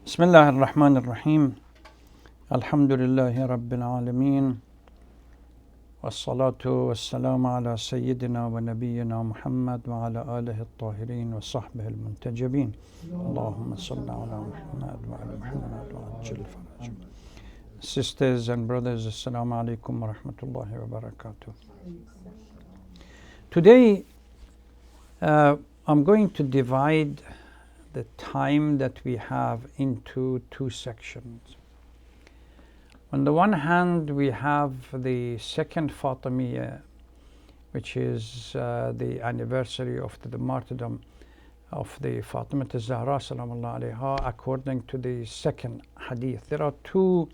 بسم الله الرحمن الرحيم الحمد لله رب العالمين والصلاة والسلام على سيدنا ونبينا محمد وعلى آله الطاهرين وصحبه المنتجبين اللهم صل على محمد وعلى محمد وعجل فرجهم. Sisters and brothers, Assalamu alaikum wa rahmatullahi wa barakatuh. Today I'm going to divide the time that we have into two sections. On the one hand, we have the second Fatimiyya, which is the anniversary of the martyrdom of the Fatima Zahra Salamallah alayha, according to the second hadith. There are two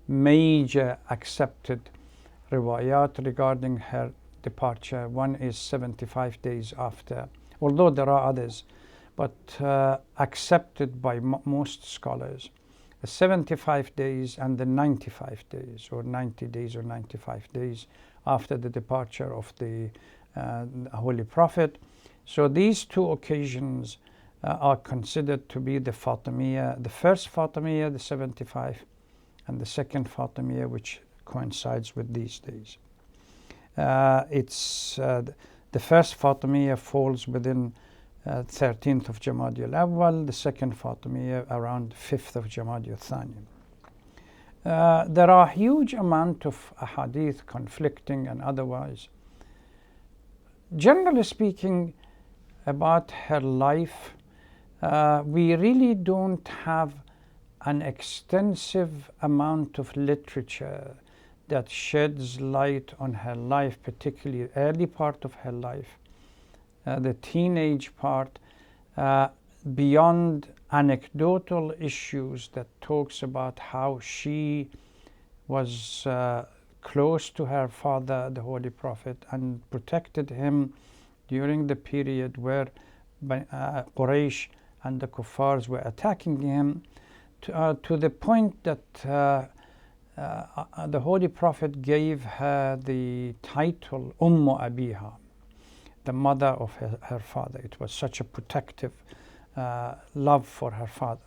major accepted riwayat regarding her departure. One is 75 days after, although there are others, but accepted by most scholars. The 75 days and the 95 days, or 90 days or 95 days after the departure of the Holy Prophet. So these two occasions are considered to be the Fatimiyya, the first Fatimiyya, the 75, and the second Fatimiyya, which coincides with these days. The first Fatimiyya falls within 13th of Jamadi al-Awwal, the second Fatimiyya around 5th of Jamadi al-Thani. There are huge amount of ahadith conflicting and otherwise. Generally speaking, about her life, we really don't have an extensive amount of literature that sheds light on her life, particularly early part of her life. The teenage part, beyond anecdotal issues that talks about how she was close to her father, the Holy Prophet, and protected him during the period where Quraysh and the Kuffars were attacking him, to the point that the Holy Prophet gave her the title Abiha, the mother of her father. It was such a protective love for her father.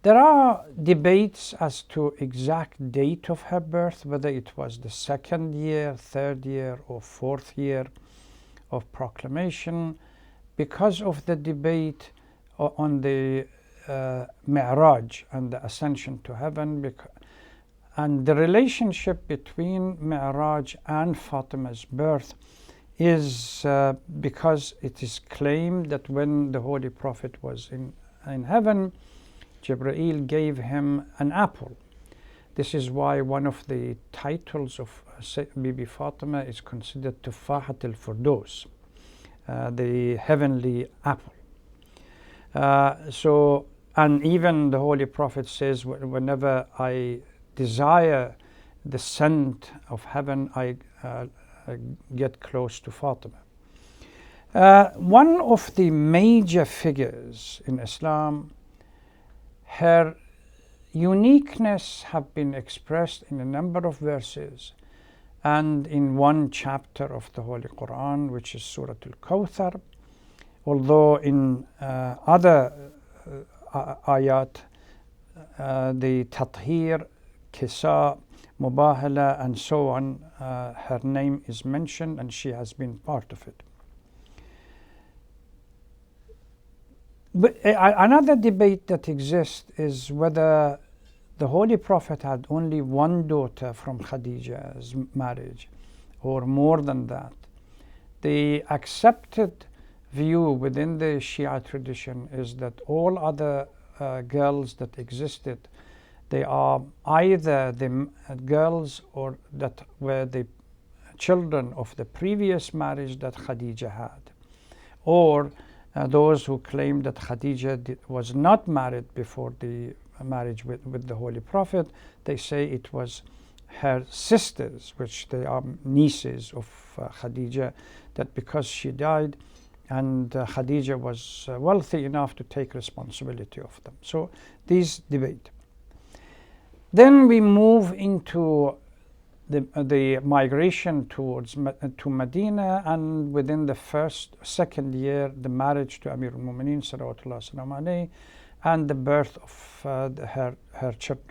There are debates as to exact date of her birth, whether it was the second year, third year, or fourth year of proclamation, because of the debate on the Mi'raj and the ascension to heaven, and the relationship between Mi'raj and Fatima's birth is because it is claimed that when the Holy Prophet was in heaven, Jibreel gave him an apple. This is why one of the titles of Bibi Fatima is considered Tufahat al-Firdaus, the heavenly apple. And even the Holy Prophet says, whenever I desire the scent of heaven, I get close to Fatima. One of the major figures in Islam, her uniqueness have been expressed in a number of verses and in one chapter of the Holy Quran, which is Surah Al-Kawthar, although in other ayat, the Tathir, Kisa, Mubahala, and so on, her name is mentioned and she has been part of it. But another debate that exists is whether the Holy Prophet had only one daughter from Khadija's marriage, or more than that. The accepted view within the Shia tradition is that all other girls that existed, they are either the girls or that were the children of the previous marriage that Khadija had, or those who claim that Khadija was not married before the marriage with the Holy Prophet. They say it was her sisters, which they are nieces of Khadija, that because she died and Khadija was wealthy enough to take responsibility of them. So these debate. Then we move into the migration to Medina, and within the second year, the marriage to Amir al-Mu'mineen salawatullah salam alayhi, and the birth of her children.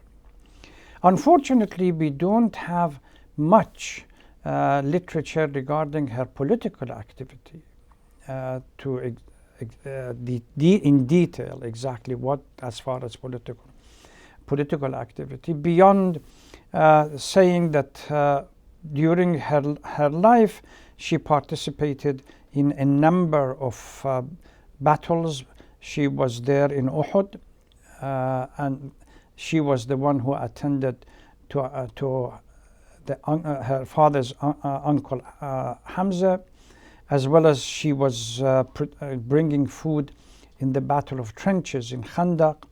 Unfortunately, we don't have much literature regarding her political activity in detail exactly what as far as political activity, beyond saying that during her life she participated in a number of battles. She was there in Uhud, and she was the one who attended to her father's uncle Hamza, as well as she was bringing food in the Battle of Trenches in Khandaq.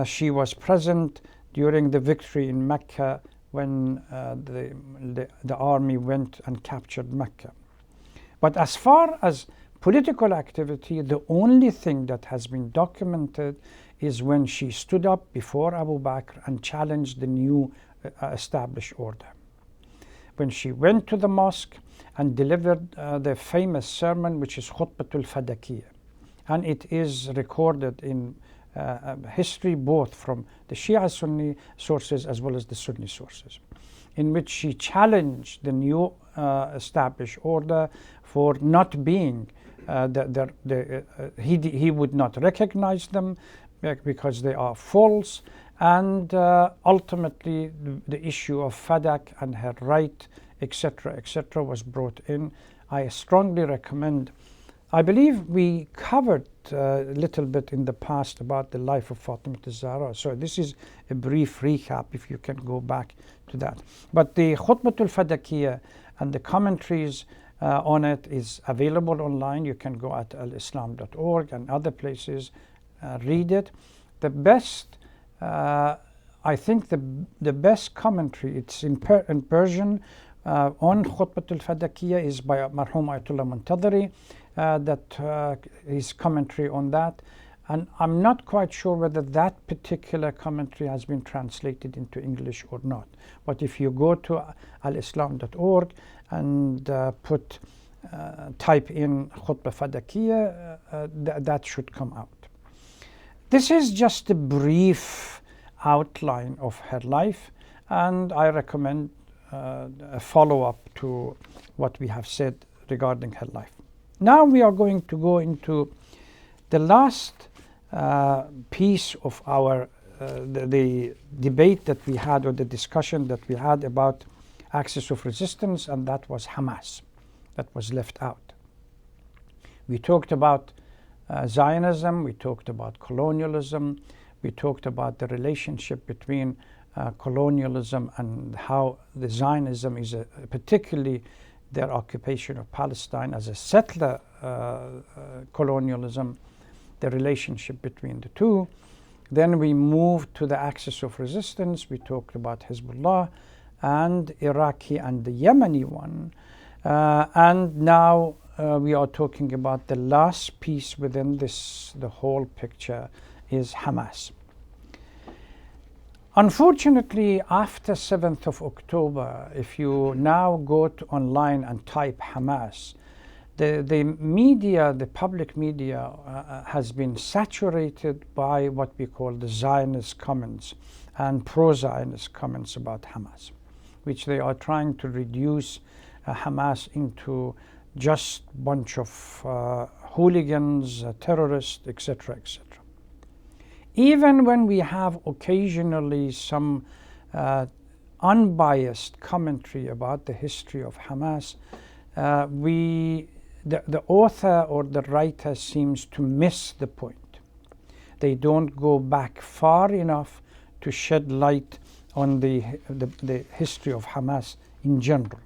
She was present during the victory in Mecca when the army went and captured Mecca. But as far as political activity, the only thing that has been documented is when she stood up before Abu Bakr and challenged the new established order. When she went to the mosque and delivered the famous sermon, which is Khutbatul Fadakiyya. And it is recorded in history, both from the Shia Sunni sources as well as the Sunni sources, in which she challenged the new established order for not being, he would not recognize them because they are false, and ultimately the issue of Fadak and her right, etc., was brought in. I strongly recommend. I believe we covered a little bit in the past about the life of Fatima al-Zahra, so this is a brief recap if you can go back to that. But the Khutbatul Fadakiyya and the commentaries on it is available online. You can go at al-Islam.org and other places, read it. The best, I think the best commentary, it's in Persian, on Khutbatul Fadakiyya is by Marhum Ayatollah Muntadhiri, his commentary on that. And I'm not quite sure whether that particular commentary has been translated into English or not. But if you go to al-Islam.org and type in Khutbah Fadakiyya, that should come out. This is just a brief outline of her life, and I recommend a follow-up to what we have said regarding her life. Now we are going to go into the last piece of our the debate that we had, or the discussion that we had about axis of resistance, and that was Hamas. That was left out. We talked about Zionism, we talked about colonialism, we talked about the relationship between colonialism and how the Zionism is particularly their occupation of Palestine as a settler colonialism, the relationship between the two. Then we moved to the axis of resistance. We talked about Hezbollah and Iraqi and the Yemeni one. And now we are talking about the last piece within the whole picture is Hamas. Unfortunately, after 7th of October, if you now go online and type Hamas, the media, the public media, has been saturated by what we call the Zionist comments and pro-Zionist comments about Hamas, which they are trying to reduce Hamas into just a bunch of hooligans, terrorists, etc., etc. Even when we have occasionally some unbiased commentary about the history of Hamas, the author or the writer seems to miss the point. They don't go back far enough to shed light on the history of Hamas in general.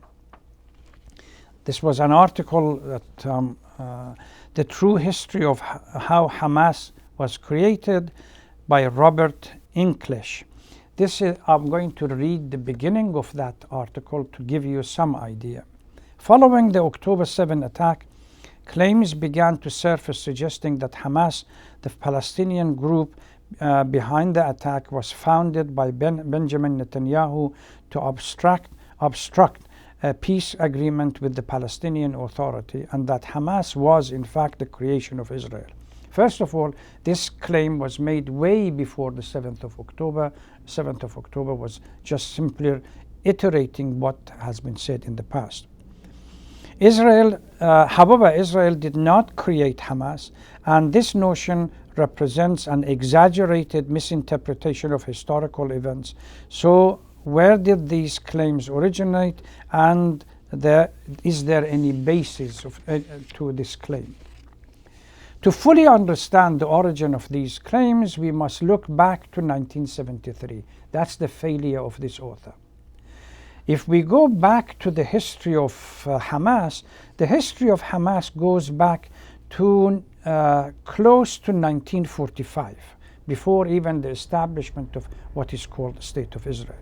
This was an article that the true history of how Hamas was created by Robert English. I'm going to read the beginning of that article to give you some idea. Following the October 7 attack, claims began to surface suggesting that Hamas, the Palestinian group behind the attack, was founded by Benjamin Netanyahu to obstruct a peace agreement with the Palestinian Authority, and that Hamas was in fact the creation of Israel. First of all, this claim was made way before the 7th of October. 7th of October was just simply iterating what has been said in the past. However, Israel did not create Hamas, and this notion represents an exaggerated misinterpretation of historical events. So where did these claims originate, and is there any basis to this claim? To fully understand the origin of these claims, we must look back to 1973. That's the failure of this author. If we go back to the history of Hamas, the history of Hamas goes back to close to 1945, before even the establishment of what is called the State of Israel,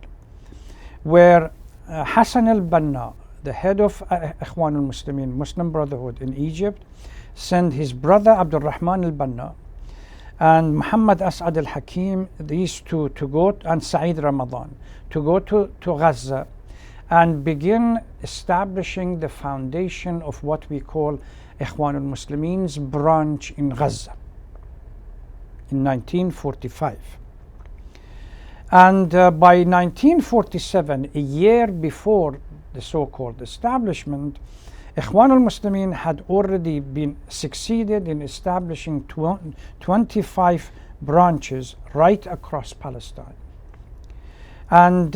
where Hassan al-Banna, the head of Ikhwan al-Muslimin, Muslim Brotherhood in Egypt, sent his brother Abdurrahman al-Banna and Muhammad As'ad al-Hakim, these two, to go, and Saeed Ramadan, to go to Gaza and begin establishing the foundation of what we call Ikhwan al-Muslimin's branch in Gaza in 1945. And by 1947, a year before the so-called establishment, Ikhwan al-Muslimin had already been succeeded in establishing 25 branches right across Palestine, and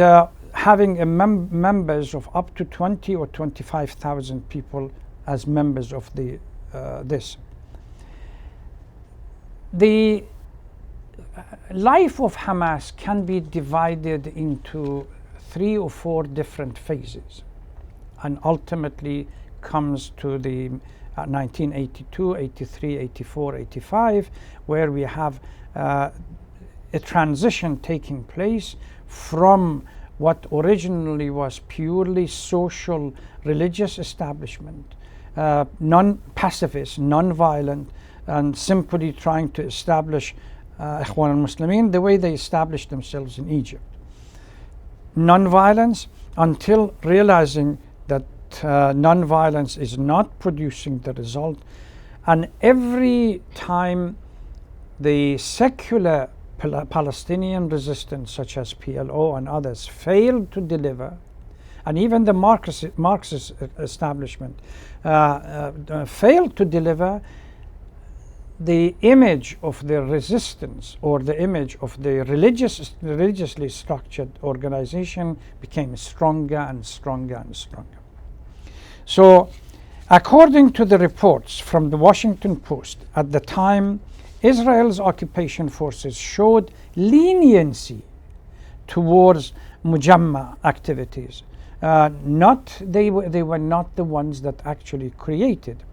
having members of up to 20 or 25,000 people as members of this. The life of Hamas can be divided into 3 or 4 different phases, and ultimately comes to the 1982, 83, 84, 85, where we have a transition taking place from what originally was purely social religious establishment, non-pacifist, non-violent, and simply trying to establish Ikhwan al-Muslimin the way they established themselves in Egypt. Non-violence, until realizing that non-violence is not producing the result, and every time the secular Palestinian resistance, such as PLO and others, failed to deliver, and even the Marxist establishment failed to deliver, the image of the resistance, or the image of the religiously structured organization, became stronger and stronger and stronger. So, according to the reports from the Washington Post, at the time, Israel's occupation forces showed leniency towards Mujamma activities. They were not the ones that actually created.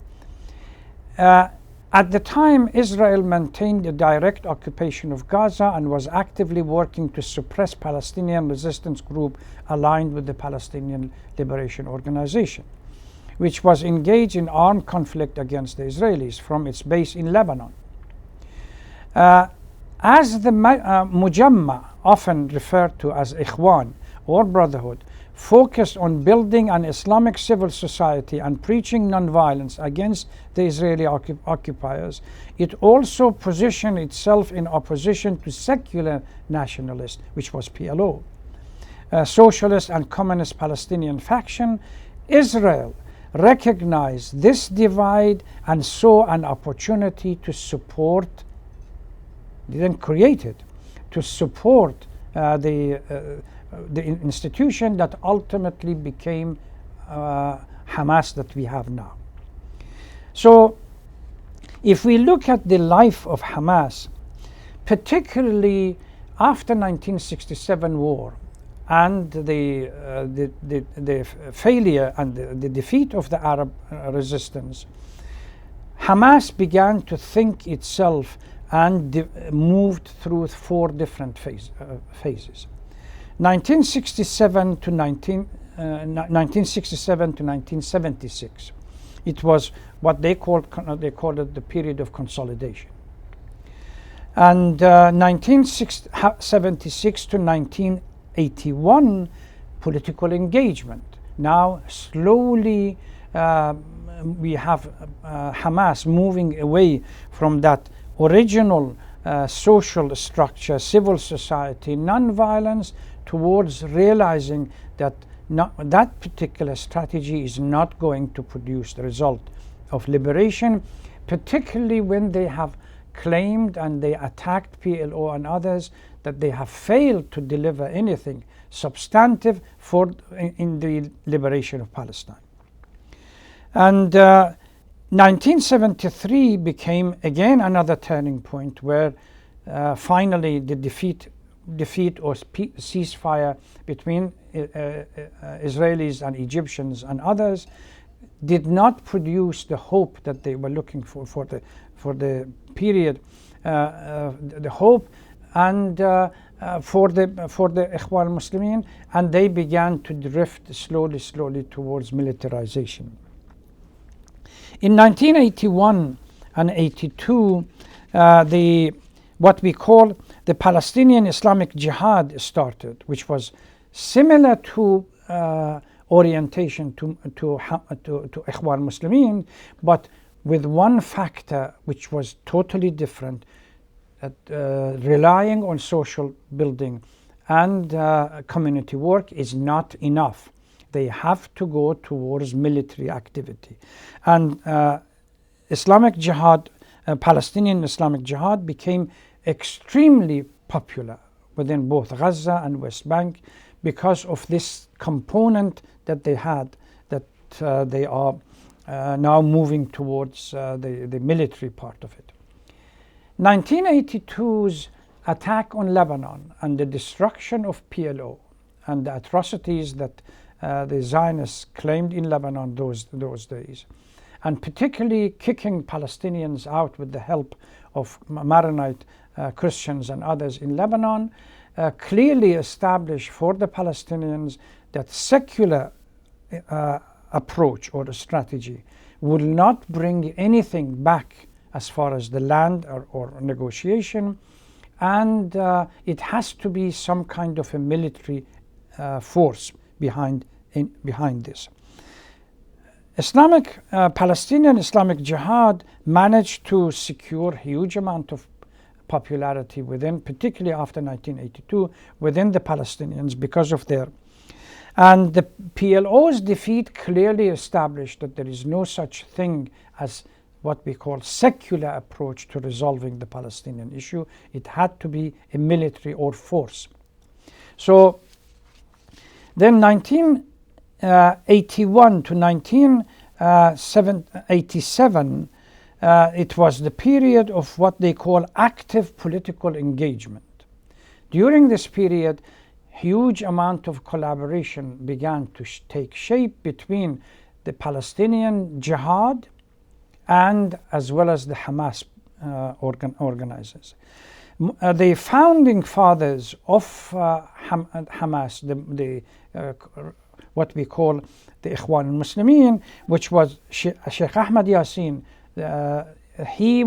At the time, Israel maintained a direct occupation of Gaza and was actively working to suppress Palestinian resistance group aligned with the Palestinian Liberation Organization, which was engaged in armed conflict against the Israelis from its base in Lebanon. As the Mujamma, often referred to as Ikhwan or Brotherhood, focused on building an Islamic civil society and preaching nonviolence against the Israeli occupiers, it also positioned itself in opposition to secular nationalists, which was PLO, socialist and communist Palestinian faction. Israel recognized this divide and saw an opportunity to support, didn't create it, to support the institution that ultimately became Hamas that we have now. So if we look at the life of Hamas, particularly after 1967 war and the failure and the defeat of the Arab resistance, Hamas began to think itself and moved through 4 different phases. 1967 to 1976, it was what they called it the period of consolidation. And 1976 to 1981, political engagement, Now slowly we have Hamas moving away from that original social structure, civil society, non-violence, towards realizing that that particular strategy is not going to produce the result of liberation, particularly when they have claimed and they attacked PLO and others that they have failed to deliver anything substantive in the liberation of Palestine. And 1973 became again another turning point where finally the defeat or ceasefire between Israelis and Egyptians and others did not produce the hope that they were looking for the period, the hope and for the Ikhwan Muslimin, and they began to drift slowly towards militarization. In 1981 and 82, what we call the Palestinian Islamic Jihad started, which was similar to orientation to Ikhwan Muslimin, but with one factor which was totally different, relying on social building and community work is not enough. They have to go towards military activity. And Islamic Jihad, Palestinian Islamic Jihad became extremely popular within both Gaza and West Bank because of this component that they had, that they are now moving towards the military part of it. 1982's attack on Lebanon and the destruction of PLO and the atrocities that the Zionists claimed in Lebanon those days, and particularly kicking Palestinians out with the help of Maronite Christians and others in Lebanon, clearly established for the Palestinians that secular approach or a strategy will not bring anything back as far as the land or negotiation, and it has to be some kind of a military force behind this. Palestinian Islamic Jihad managed to secure a huge amount of popularity within, particularly after 1982, within the Palestinians because of their. And the PLO's defeat clearly established that there is no such thing as what we call secular approach to resolving the Palestinian issue. It had to be a military or force. So then 1981 to 1987, it was the period of what they call active political engagement. During this period, huge amount of collaboration began to take shape between the Palestinian Jihad and as well as the Hamas organizers. The founding fathers of Hamas, what we call the Ikhwan al-Muslimin, which was Sheikh Ahmed Yassin, he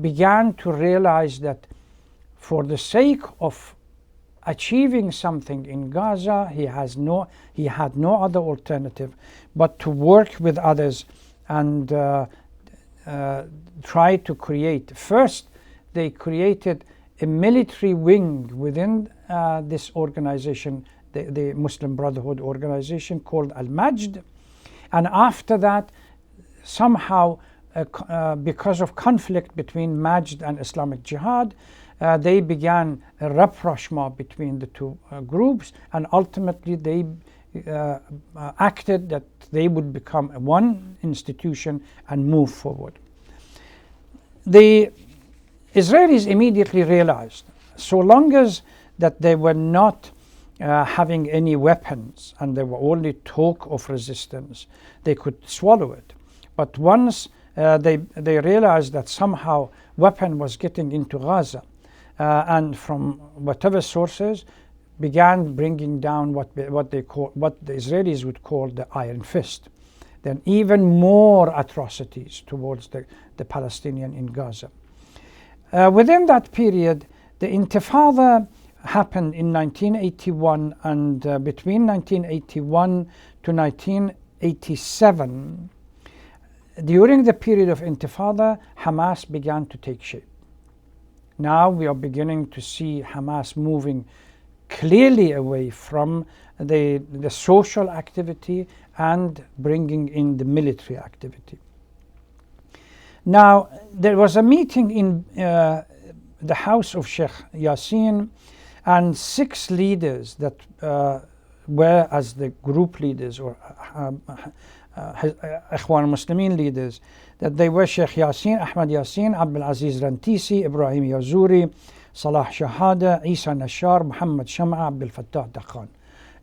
began to realize that for the sake of achieving something in Gaza, he had no other alternative but to work with others and try to create. First, they created a military wing within this organization, the Muslim Brotherhood organization called al-Majd, and after that, somehow, because of conflict between Majd and Islamic Jihad, they began a rapprochement between the two groups, and ultimately they acted that they would become one institution and move forward. The Israelis immediately realized, so long as that they were not having any weapons and there were only talk of resistance, they could swallow it. But once they realized that somehow weapon was getting into Gaza, and from whatever sources began bringing down what the Israelis would call the iron fist, then even more atrocities towards the Palestinian in Gaza. Within that period, the Intifada happened in 1981, and between 1981 to 1987, during the period of Intifada, Hamas began to take shape. Now we are beginning to see Hamas moving clearly away from the social activity and bringing in the military activity. Now, there was a meeting in the house of Sheikh Yassin, and 6 leaders that were as the group leaders or Ikhwan Muslimin leaders, that they were Sheikh Ahmed Yassin, Abdul Aziz Rantisi, Ibrahim Kazerooni, Salah Shahada, Isa Nashar, Muhammad Shama, Abdul Fattah Dakhan.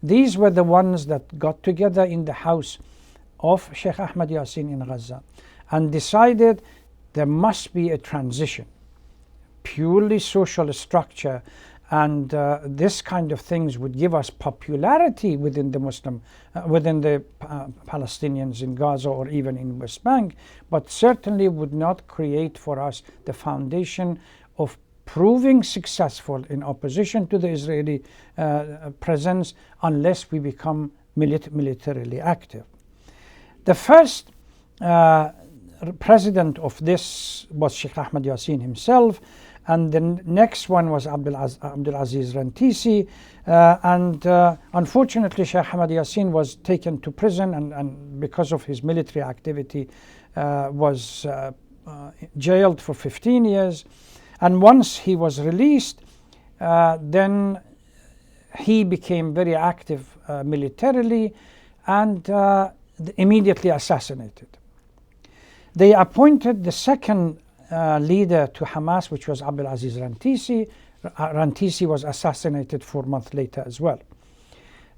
These were the ones that got together in the house of Sheikh Ahmed Yassin in Gaza and decided there must be a transition, purely social structure, and this kind of things would give us popularity within the Palestinians in Gaza or even in West Bank, but certainly would not create for us the foundation of proving successful in opposition to the Israeli presence unless we become militarily active. The first president of this was Sheikh Ahmed Yassin himself, and the next one was Abdul Aziz Rantisi, and unfortunately Sheikh Ahmed Yassin was taken to prison and because of his military activity was jailed for 15 years. And once he was released, then he became very active militarily and immediately assassinated. They appointed the second leader to Hamas, which was Abdul Aziz Rantisi. Rantisi was assassinated 4 months later as well.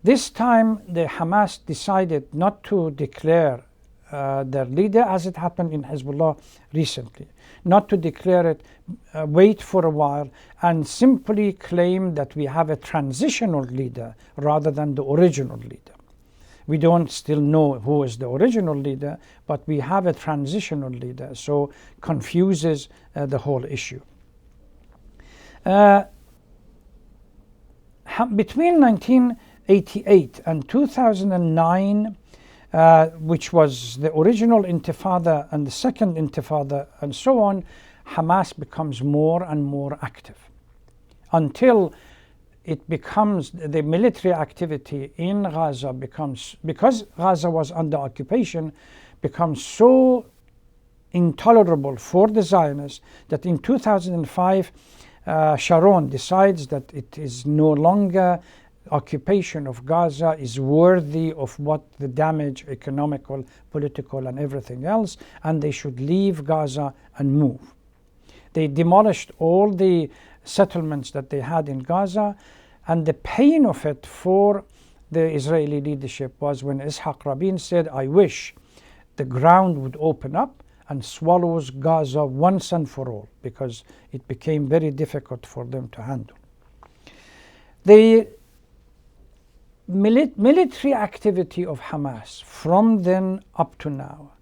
This time, the Hamas decided not to declare their leader, as it happened in Hezbollah recently, not to declare it, wait for a while, and simply claim that we have a transitional leader rather than the original leader. We don't still know who is the original leader, but we have a transitional leader, so confuses the whole issue. Between 1988 and 2009, which was the original Intifada and the second Intifada and so on, Hamas becomes more and more active until it becomes, the military activity in Gaza becomes, because Gaza was under occupation, becomes so intolerable for the Zionists that in 2005 Sharon decides that it is no longer occupation of Gaza is worthy of what the damage, economical, political, and everything else, and they should leave Gaza and move. They demolished all the settlements that they had in Gaza, and the pain of it for the Israeli leadership was when Ishaq Rabin said, I wish the ground would open up and swallows Gaza once and for all, because it became very difficult for them to handle. The military activity of Hamas from then up to now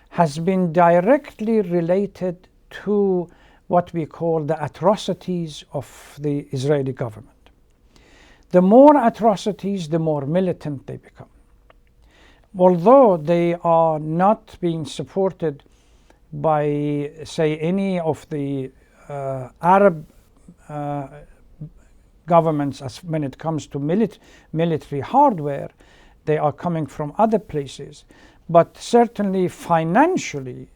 has been directly related to what we call the atrocities of the Israeli government. The more atrocities, the more militant they become. Although they are not being supported by, say, any of the Arab governments as when it comes to military hardware, they are coming from other places. But certainly financially,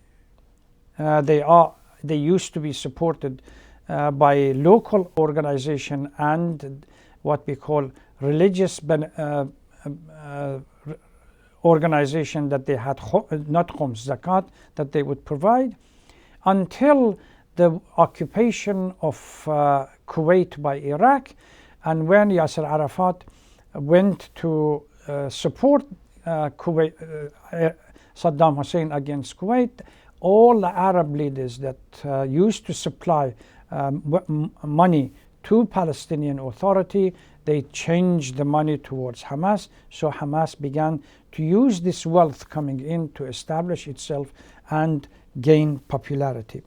they used to be supported by local organization and what we call religious organization that they had, not khums, zakat, that they would provide, until the occupation of Kuwait by Iraq, and when Yasser Arafat went to support Kuwait, Saddam Hussein against Kuwait, all the Arab leaders that used to supply money to Palestinian Authority, they changed the money towards Hamas, so Hamas began to use this wealth coming in to establish itself and gain popularity.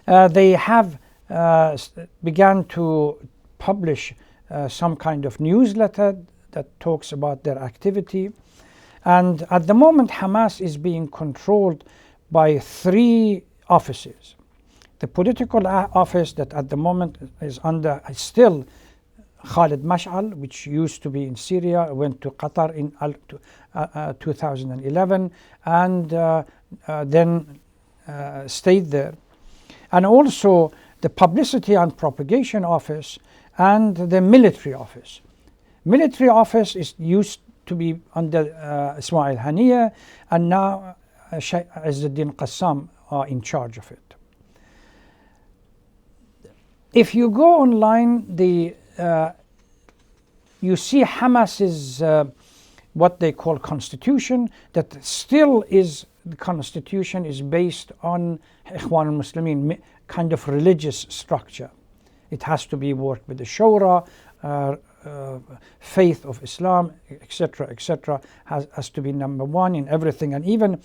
They have began to publish some kind of newsletter that talks about their activity. And at the moment, Hamas is being controlled by 3 offices. The political office that at the moment is under still Khalid Mash'al, which used to be in Syria, went to Qatar in 2011, and then stayed there. And also the Publicity and Propagation Office and the Military Office. Military Office is used to be under Ismail Haniyeh, and now Sheikh Izzuddin Qassam are in charge of it. If you go online, you see Hamas's what they call constitution, that still is, the constitution is based on Ikhwan al-Muslimin, kind of religious structure. It has to be worked with the Shura, faith of Islam, etc., etc., has to be number one in everything. And even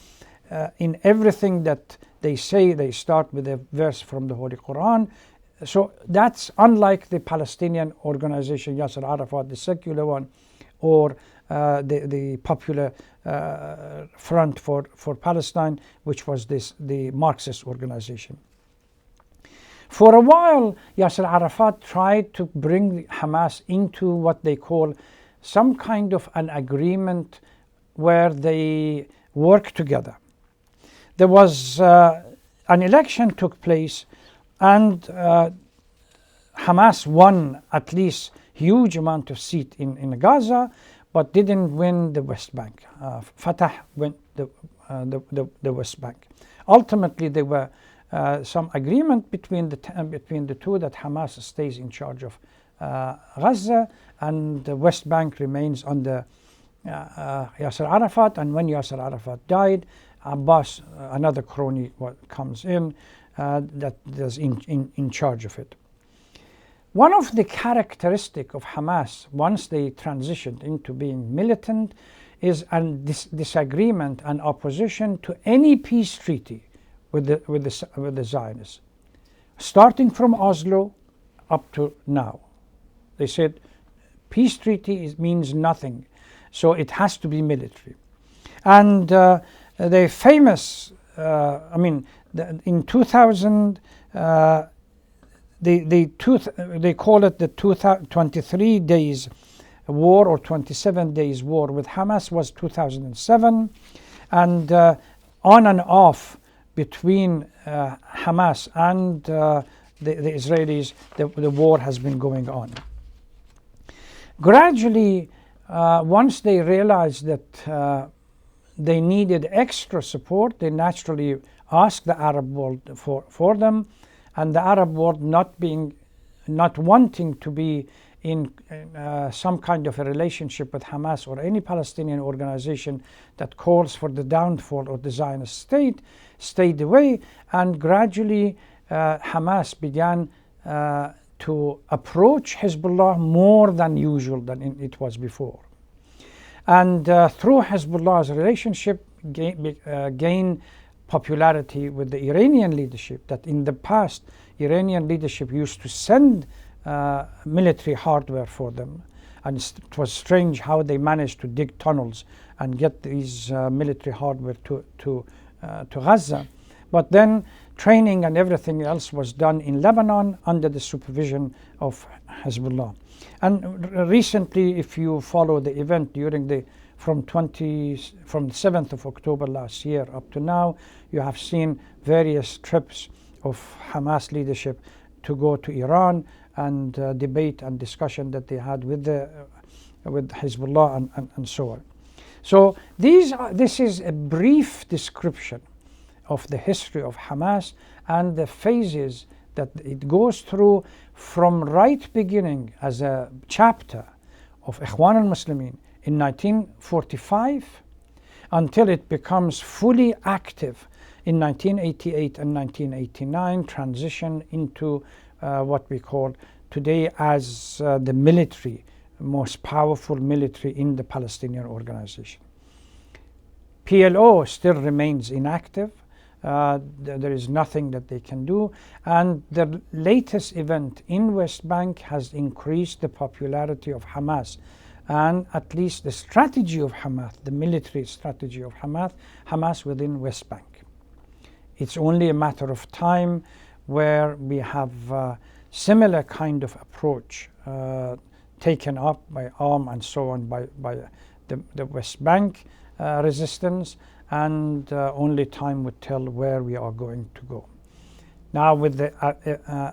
in everything that they say, they start with a verse from the Holy Quran. So that's unlike the Palestinian organization, Yasser Arafat, the secular one, or the Popular Front for Palestine, which was the Marxist organization. For a while, Yasser Arafat tried to bring Hamas into what they call some kind of an agreement where they work together. There was an election took place, and Hamas won at least huge amount of seat in Gaza, but didn't win the West Bank. Fatah went the West Bank. Ultimately, there were some agreement between the two that Hamas stays in charge of Gaza, and the West Bank remains under Yasser Arafat. And when Yasser Arafat died, Abbas, another crony, comes in that is in charge of it. One of the characteristics of Hamas, once they transitioned into being militant, is a disagreement and opposition to any peace treaty with the Zionists, starting from Oslo up to now. They said peace treaty means nothing, so it has to be military. And the famous, in 2000, they call it the 23 days war or 27 days war with Hamas was 2007, and on and off between Hamas and the Israelis, the war has been going on. Gradually, once they realized that they needed extra support, they naturally asked the Arab world for them, and the Arab world not wanting to be in some kind of a relationship with Hamas or any Palestinian organization that calls for the downfall of the Zionist state, stayed away, and gradually Hamas began to approach Hezbollah more than usual than it was before. And through Hezbollah's relationship gain popularity with the Iranian leadership, that in the past Iranian leadership used to send military hardware for them, and it was strange how they managed to dig tunnels and get these military hardware to Gaza. But then training and everything else was done in Lebanon under the supervision of Hezbollah. And recently, if you follow the event during from the 7th of October last year up to now, you have seen various trips of Hamas leadership to go to Iran and debate and discussion that they had with Hezbollah and so on. So this is a brief description of the history of Hamas and the phases that it goes through from right beginning as a chapter of Ikhwan al-Muslimin in 1945 until it becomes fully active in 1988 and 1989, transition into what we call today as the military, most powerful military in the Palestinian organization. PLO still remains inactive. There is nothing that they can do. And the latest event in West Bank has increased the popularity of Hamas, and at least the strategy of Hamas, the military strategy of Hamas within West Bank. It's only a matter of time where we have similar kind of approach taken up by arm and so on by the West Bank resistance, and only time would tell where we are going to go. Now with the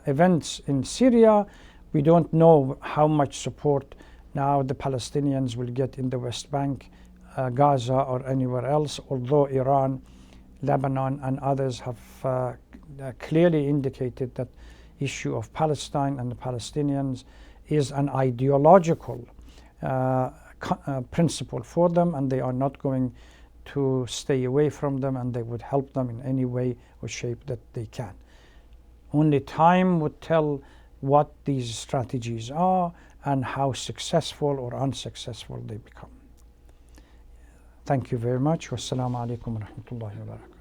events in Syria, we don't know how much support now the Palestinians will get in the West Bank, Gaza or anywhere else, although Iran, Lebanon and others have clearly indicated that issue of Palestine and the Palestinians is an ideological principle for them, and they are not going to stay away from them, and they would help them in any way or shape that they can. Only time would tell what these strategies are and how successful or unsuccessful they become. Thank you very much. Wassalamu alaikum wa rahmatullahi wa barakatuh.